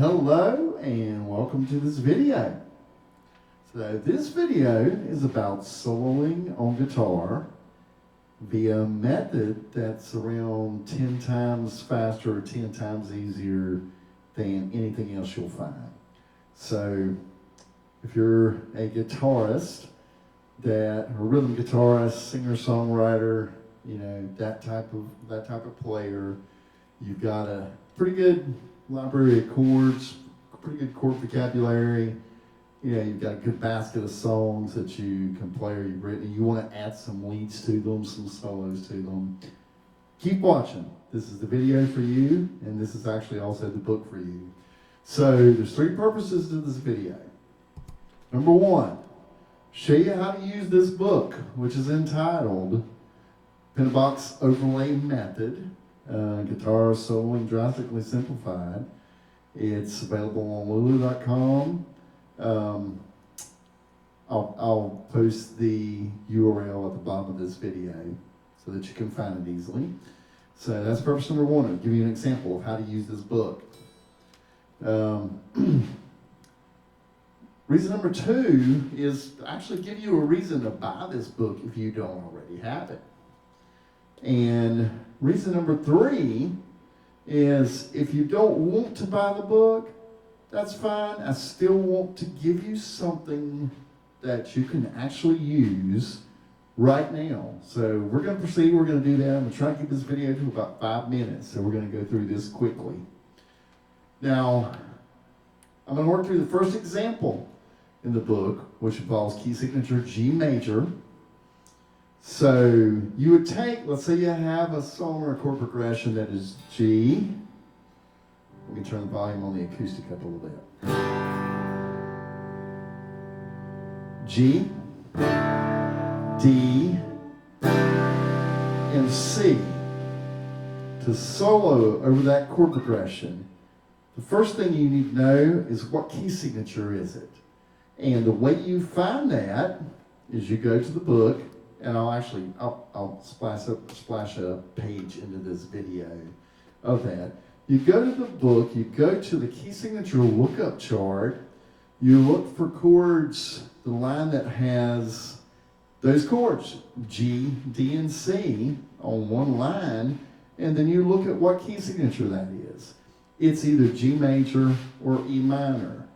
Hello and welcome to this video. So this video is about soloing on guitar via a method that's around 10 times faster or 10 times easier than anything else you'll find. So if you're a guitarist, a rhythm guitarist, singer-songwriter, that type of player, you've got a pretty good library of chords, pretty good chord vocabulary. You've got a good basket of songs that you can play or you've written. You want to add some leads to them, some solos to them. Keep watching. This is the video for you, and this is actually also the book for you. So there's three purposes to this video. Number one, show you how to use this book, which is entitled PentaBox Overlay Method. Guitar Soloing Drastically Simplified. It's available on lulu.com. I'll post the URL at the bottom of this video so that you can find it easily. So that's purpose number one. I'll give you an example of how to use this book. Reason number two is to actually give you a reason to buy this book if you don't already have it. And reason number three is if you don't want to buy the book, that's fine. I still want to give you something that you can actually use right now. So we're going to proceed. We're going to do that. I'm going to try to keep this video to about 5 minutes. So we're going to go through this quickly. Now, I'm going to work through the first example in the book, which involves key signature G major. So you would take, let's say you have a song or a chord progression that is G. Let me turn the volume on the acoustic up a little bit. G, D, and C. To solo over that chord progression, the first thing you need to know is what key signature is it. And the way you find that is you go to the book. And I'll splash a page into this video of that. You go to the book, you go to the key signature lookup chart, you look for chords, the line that has those chords, G, D, and C on one line, and then you look at what key signature that is. It's either G major or E minor.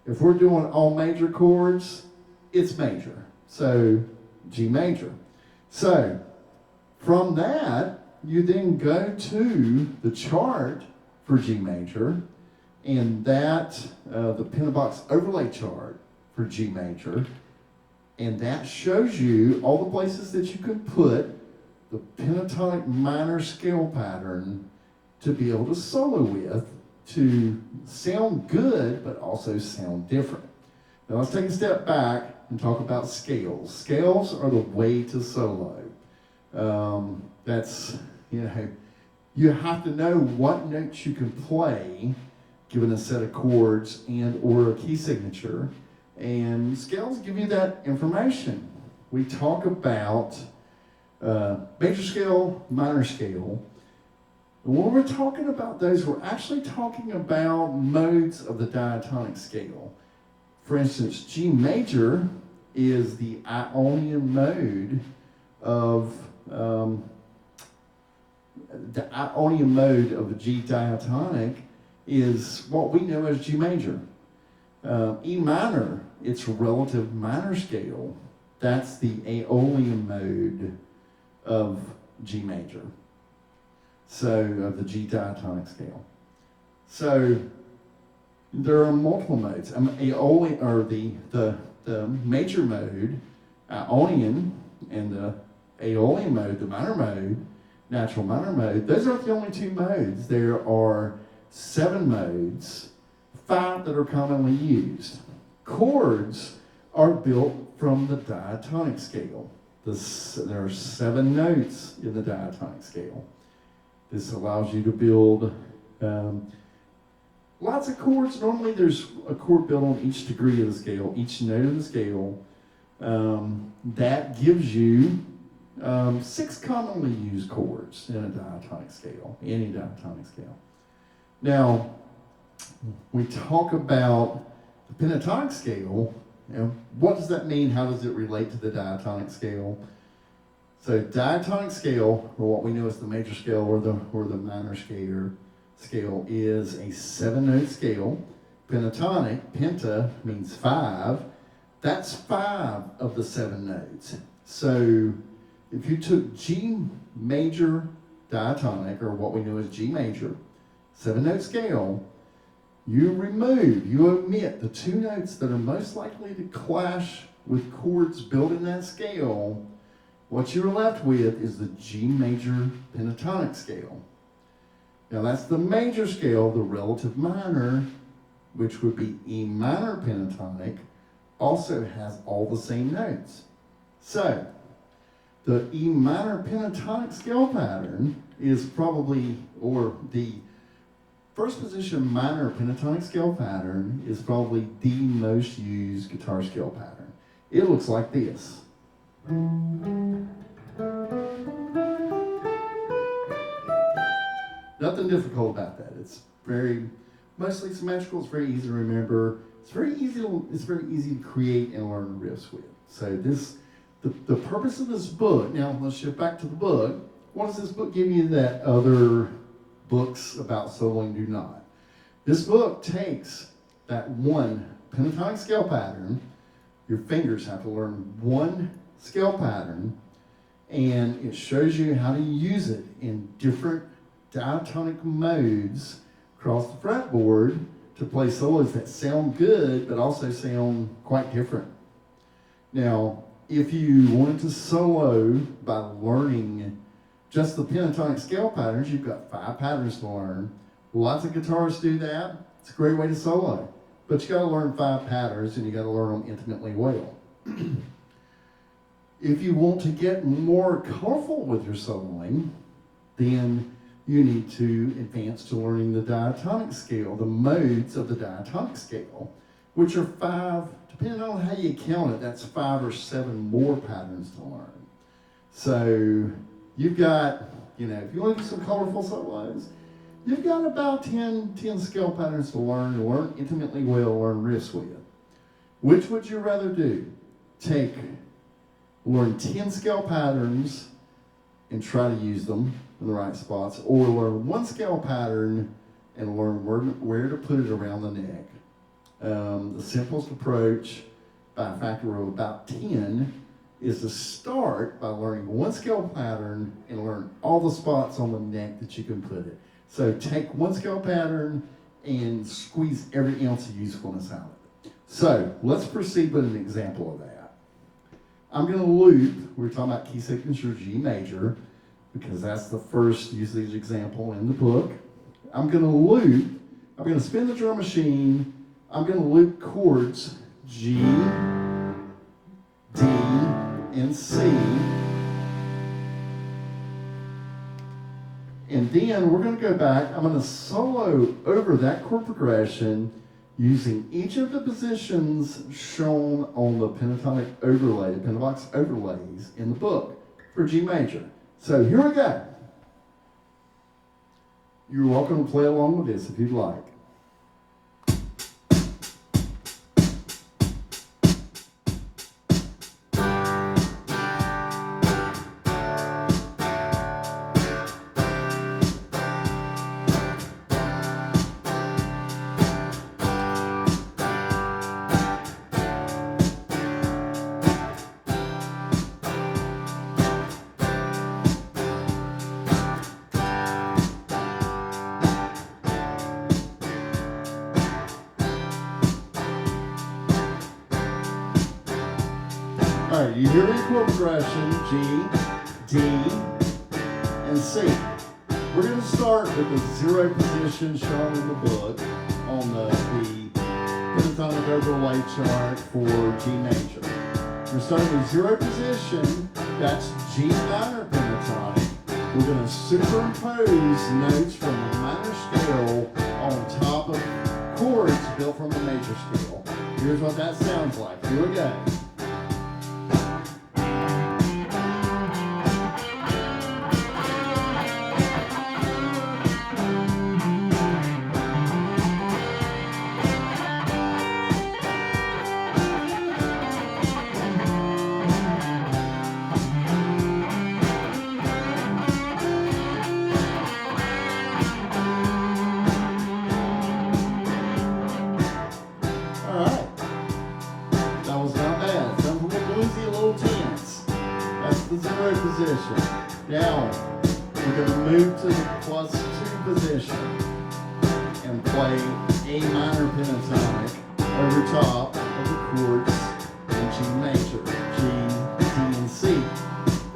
If we're doing all major chords, it's major. So G major. So from that, you then go to the chart for G major, and that the PentaBox Overlay chart for G major, and that shows you all the places that you can put the pentatonic minor scale pattern to be able to solo with to sound good, but also sound different. Now let's take a step back and talk about scales. Scales are the way to solo. You have to know what notes you can play given a set of chords and or a key signature. And scales give you that information. We talk about major scale, minor scale. And when we're talking about those, we're actually talking about modes of the diatonic scale. For instance, G major is the Ionian mode of the G diatonic is what we know as G major. E minor, its relative minor scale, that's the Aeolian mode of G major. So of the G diatonic scale. So there are multiple modes. Aeolian, or the major mode, Ionian, and the Aeolian mode, the minor mode, natural minor mode, those aren't the only two modes. There are 7 modes, 5 that are commonly used. Chords are built from the diatonic scale. There are 7 notes in the diatonic scale. This allows you to build lots of chords. Normally there's a chord built on each degree of the scale, each note of the scale. That gives you 6 commonly used chords in a diatonic scale, any diatonic scale. Now, we talk about the pentatonic scale, what does that mean? How does it relate to the diatonic scale? So diatonic scale, or what we know as the major scale or the minor scale, is a 7-note scale. Pentatonic, penta means 5. That's 5 of the 7 notes. So if you took G major diatonic, or what we know as G major, 7-note scale, you omit the 2 notes that are most likely to clash with chords built in that scale. What you're left with is the G major pentatonic scale. Now that's the major scale. The relative minor, which would be E minor pentatonic, also has all the same notes. So the E minor pentatonic scale pattern is probably, or the first position minor pentatonic scale pattern is probably the most used guitar scale pattern. It looks like this. Nothing difficult about that. It's mostly symmetrical. It's very easy to remember. It's very easy to create and learn riffs with. So the purpose of this book. Now let's shift back to the book. What does this book give you that other books about soloing do not? This book takes that one pentatonic scale pattern. Your fingers have to learn one scale pattern, and it shows you how to use it in different diatonic modes across the fretboard to play solos that sound good but also sound quite different. Now, if you wanted to solo by learning just the pentatonic scale patterns, you've got 5 patterns to learn. Lots of guitarists do that. It's a great way to solo. But you got to learn 5 patterns, and you got to learn them intimately well. If you want to get more colorful with your soloing, then you need to advance to learning the diatonic scale, the modes of the diatonic scale, which are 5, depending on how you count it, that's 5 or 7 more patterns to learn. So you've got, if you want to do some colorful solos, you've got about 10 scale patterns to learn intimately well, learn riffs with. Which would you rather do? Learn 10 scale patterns and try to use them in the right spots, or learn 1 scale pattern and learn where to put it around the neck. The simplest approach, by a factor of about 10, is to start by learning 1 scale pattern and learn all the spots on the neck that you can put it. So take 1 scale pattern and squeeze every ounce of usefulness out of it. So let's proceed with an example of that. I'm going to loop. We're talking about key signature G major, because that's the first usage example in the book. I'm going to loop. I'm going to spin the drum machine. I'm going to loop chords G, D, and C. And then we're going to go back. I'm going to solo over that chord progression using each of the positions shown on the pentatonic overlay, the PentaBox overlays in the book for G major. So here we go. You're welcome to play along with this if you'd like. All right, you hear the chord progression, G, D, and C. We're going to start with the 0 position shown in the book on the pentatonic overlay chart for G major. We're starting with 0 position, that's G minor pentatonic. We're going to superimpose notes from the minor scale on top of chords built from the major scale. Here's what that sounds like. Here we go. we're going to move to the +2 position and play A minor pentatonic over top of the chords in G major, G, D, and C.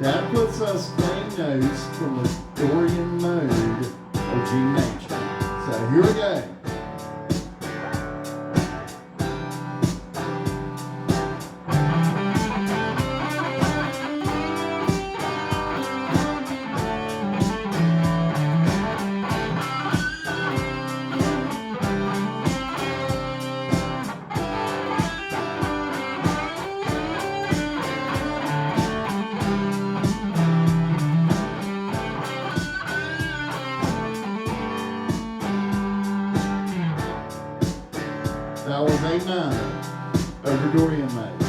That puts us playing notes from the Dorian mode of G major. So here we go. That was A minor over Dorian mode.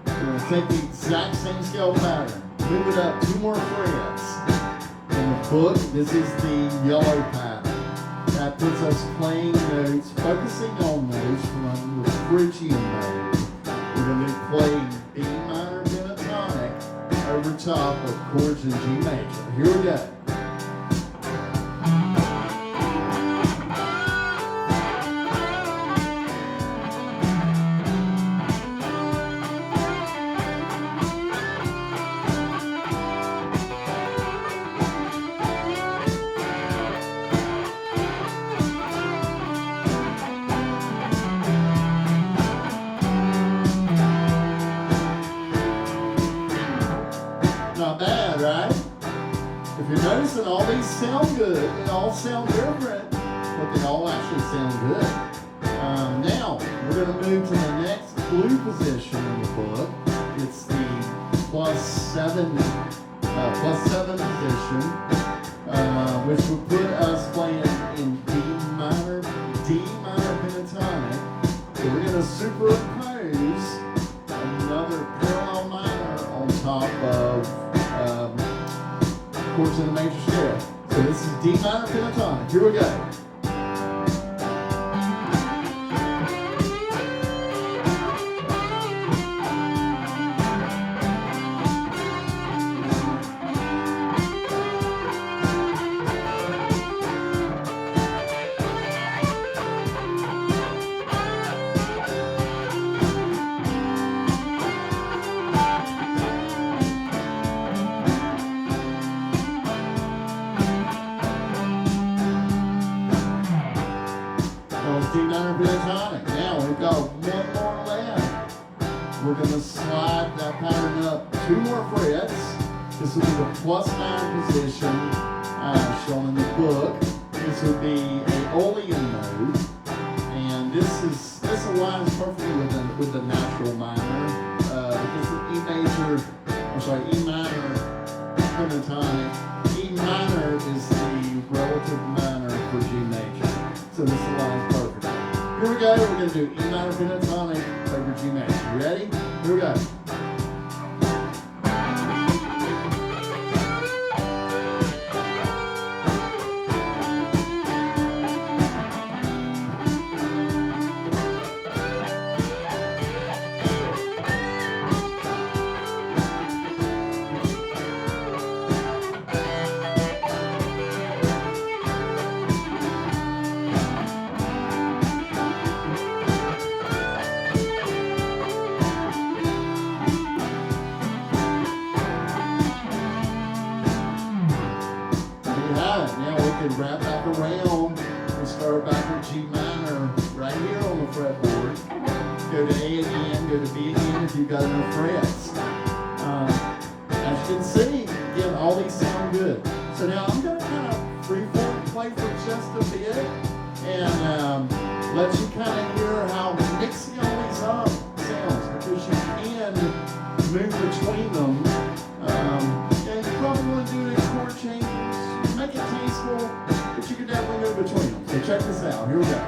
We're going to take the exact same scale pattern, move it up 2 more frets. In the book, this is the yellow pattern. That puts us playing notes, focusing on notes from the Phrygian mode. We're going to be playing B minor pentatonic over top of chords in G major. Here we go. Not bad, right? If you're noticing, all these sound good. They all sound different, but they all actually sound good. Now, we're going to move to the next blue position in the book. It's the +7 position, which would put us playing in D minor pentatonic. So we're going to superimpose another parallel minor on top of chords in the major scale. So this is D minor pentatonic. Here we go. D minor pentatonic. Now we've got 1 more left. We're going to slide that pattern up 2 more frets. This will be the +9 position shown in the book. This would be a Olean mode, and this aligns perfectly with the natural minor because the E minor pentatonic. E minor is the relative minor for G major, so this aligns perfectly. Here we go. We're going to do E minor pentatonic over G major. You ready? Here we go. Now we can wrap back around and start back with G minor right here on the fretboard. Go to A again, go to B again if you've got enough frets. As you can see, again, all these sound good. So now I'm going to kind of freeform play for just a bit and let you kind of hear how mixing all these up sounds, because you can move between them. And you probably want to do it in chord changes. Make it tasteful, but you can definitely move between them. So check this out. Here we go.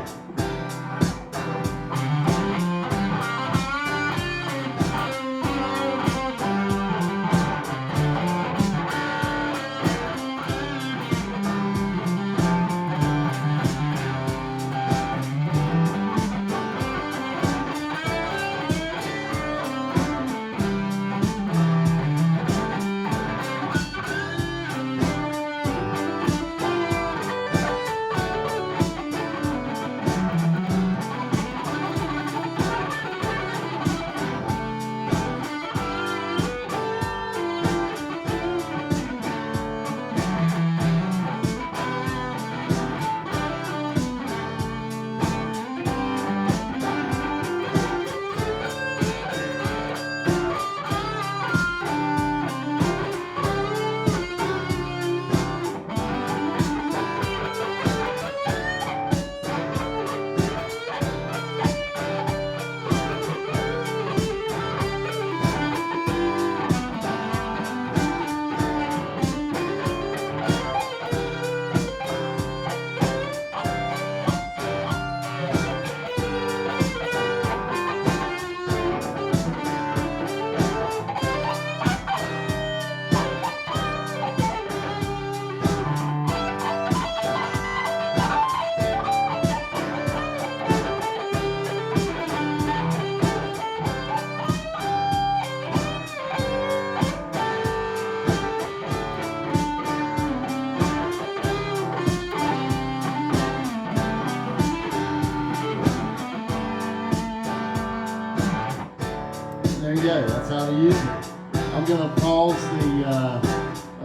music. I'm going to pause I'm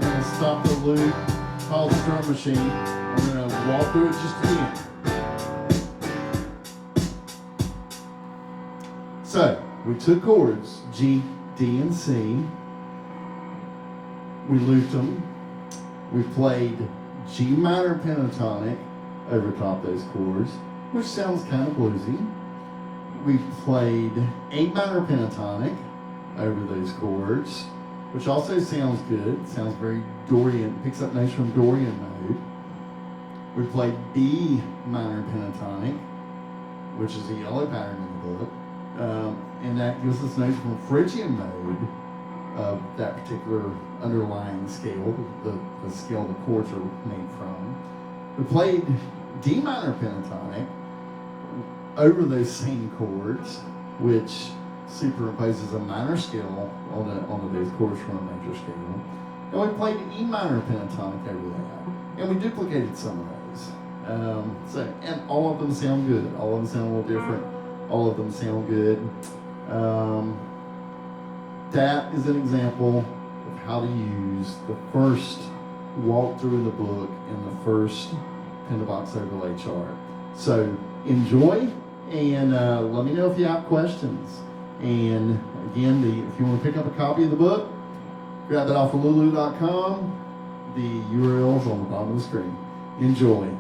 going to stop the loop, pause the drum machine. I'm going to walk through it just again. So, we took chords, G, D, and C. We looped them. We played G minor pentatonic over top those chords, which sounds kind of bluesy. We played A minor pentatonic over those chords, which also sounds good. It sounds very Dorian, picks up notes from Dorian mode. We played B minor pentatonic, which is a yellow pattern in the book. And that gives us notes from Phrygian mode of that particular underlying scale, the scale the chords are made from. We played D minor pentatonic over those same chords, which superimposes a minor scale onto those chords from a major scale. And we played E minor pentatonic over that. And we duplicated some of those. And all of them sound good. All of them sound a little different. All of them sound good. That is an example of how to use the first walkthrough in the book and the first PentaBox Overlay chart. So enjoy, and let me know if you have questions. And again, if you want to pick up a copy of the book, grab that off of lulu.com. The URL's on the bottom of the screen. Enjoy.